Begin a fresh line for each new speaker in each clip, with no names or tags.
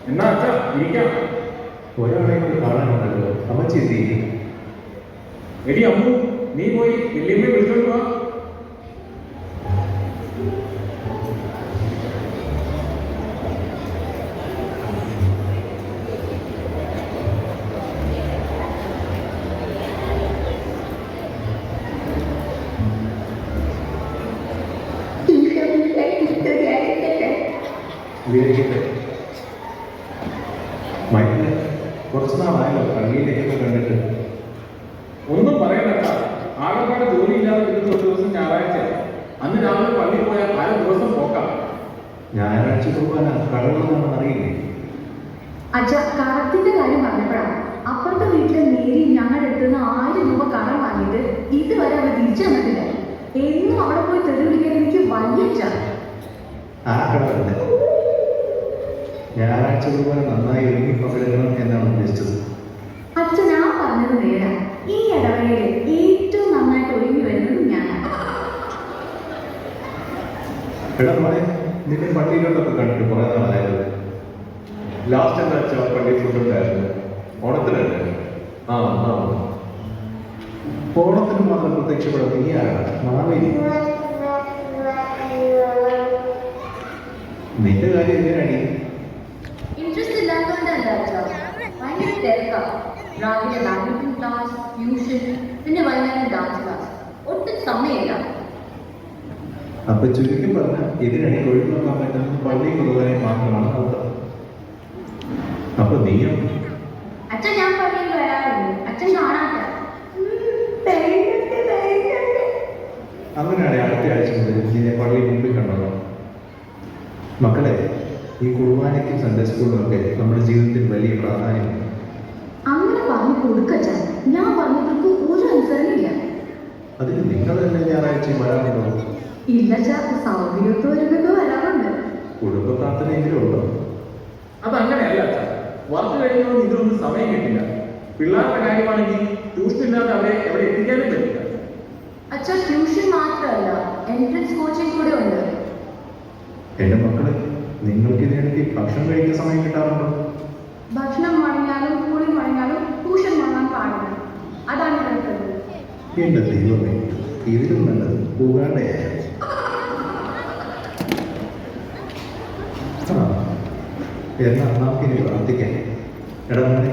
എന്നാ അച്ഛാ ഇരിക്കാം.
ഒരാളെ കൂടി കാണാനുണ്ടല്ലോ, അമ്മച്ചി എന്ത് ചെയ്യും?
എടി അമ്മു, നീ പോയി വല്യമ്മയെ വിളിച്ചോണ്ട് വാ.
മൈക്കില് കുറച്ച് നാളായല്ലോ പള്ളിയിലേക്കൊക്കെ കണ്ടിട്ട്.
ഒന്നും പറയണ്ട, ആകെപ്പാട് ജോലിയില്ലാതെ കിട്ടുന്ന ഒരു ദിവസം ഞായറാഴ്ച. അന്ന് രാവിലെ പള്ളി പോയാൽ അര ദിവസം പോക്കാം.
ഞായറാഴ്ച കുർബാന കടകളൊന്നും അറിയില്ലേ?
അച്ഛ, കടത്തിന്റെ കാര്യം പറഞ്ഞപ്പോഴാണ് അപ്പുറത്തെ വീട്ടിലെ മേരി ഞങ്ങളുടെ അടുത്ത് നിന്ന് 1000 രൂപ കടം വാങ്ങിയിട്ട് ഇതുവരെ അവർ തിരിച്ചു തന്നിട്ടില്ല. എന്നും അവിടെ പോയി തെറി വിളിക്കാൻ എനിക്ക് വയ്യച്ച.
ആ കടമല്ല, ഞായറാഴ്ച കുർബാന നന്നായി ഒരുങ്ങി പകരണം എന്നാണ് ഉദ്ദേശിച്ചത്.
അച്ഛൻ ഞാൻ പറഞ്ഞത് നേരാ. ഈ ഇടവകയിൽ ഏറ്റവും നന്നായിട്ട് ഒരുങ്ങി വരുന്നത് ഞാനാണ്.
എടാ മോനെ, നിന്നെ പള്ളിയിലോട്ടൊക്കെ കണ്ടിട്ട് കുറെ നാളായത്. ലാസ്റ്റ് എന്താ വെച്ചാൽ പള്ളി ഫുഡ് ഉണ്ടായിരുന്നു, ഓണത്തിനല്ലേ? ആ ആ, ഓണത്തിന് മാത്രം പ്രത്യക്ഷപ്പെടാൻ നീ ആരാണ്? മാവേലി. നിന്റെ കാര്യം എങ്ങനെയാണ്?
ഇൻട്രസ്റ്റ് ഇല്ലാത്തതുകൊണ്ടല്ല അച്ഛാ, ഭയങ്കര തിരക്കാ. രാവിലെ ബാഡ്മിന്റൺ ക്ലാസ്, ട്യൂഷൻ, പിന്നെ വൈകുന്നേരം ഡാൻസ് ക്ലാസ്. ഒട്ടും സമയമില്ല.
അപ്പൊ ചുരുക്കി പറഞ്ഞ ഇതിനിടയിൽ ഒഴിവാക്കാൻ പറ്റുന്നത് പള്ളി കുർബാനെ മാത്രമാണ് അർത്ഥം. അപ്പൊ നീയോ?
അച്ഛൻ ഞാൻ പള്ളിയിൽ വരാറുണ്ട്, അച്ഛൻ കാണാത്ത.
അങ്ങനെയാണ് അടുത്ത ആഴ്ച മുതൽ നിന്നെ പള്ളി മുമ്പിൽ കണ്ടോ. മക്കളെ, ഈ കുർബാനയ്ക്കും സൺഡേ സ്കൂളിലും ഒക്കെ നമ്മുടെ ജീവിതത്തിൽ വലിയ പ്രാധാന്യമുണ്ട്.
അങ്ങനെ പറഞ്ഞു കൊടുക്കച്ച. ഞാൻ പറഞ്ഞവർക്ക് ഒരു അനുസരണയില്ല.
അതിന് നിങ്ങൾ തന്നെ ഞായറാഴ്ചയും വരാറുണ്ടോ?
ഇല്ലച്ച, സൗകര്യത്തോരൊക്കെ വരാറുണ്ട്.
കുടുംബ പ്രാർത്ഥനയെങ്കിലും ഉണ്ടോ?
അതങ്ങനെയല്ല അച്ഛാ, വർക്ക് കഴിഞ്ഞൊന്നും ഇതിനൊന്നും സമയം കിട്ടില്ല. പിള്ളേരുടെ കാര്യമാണെങ്കിൽ ട്യൂഷൻ ഇല്ലാതെ അവരെ എവിടെ എത്തിക്കാനും പറ്റില്ല.
അച്ഛാ, ട്യൂഷൻ മാത്രമല്ല, എൻട്രൻസ് കോച്ചിങ് കൂടെ ഉണ്ട്.
എന്റെ മക്കളെ, നിങ്ങൾക്ക് ഇതിനിടയ്ക്ക് ഭക്ഷണം കഴിക്കുന്ന സമയം കിട്ടാറുണ്ടോ?
ഭക്ഷണം മുടങ്ങിയാലും കൂടി മുടങ്ങിയാലും ട്യൂഷൻ മുടങ്ങാൻ പാടില്ല. അതാണ് കേട്ടത്.
എന്റെ ദൈവമേ, ഇതിലും നല്ലത് പോകാണ്ടേ. എന്നാ നമുക്കിനി പ്രാർത്ഥിക്കാം. എടാ മോനെ,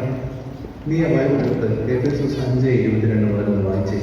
നീ ആ ബൈബിൾ എടുത്ത് എഫെസോസ് 5:22 മുതൽ വായിച്ചേ.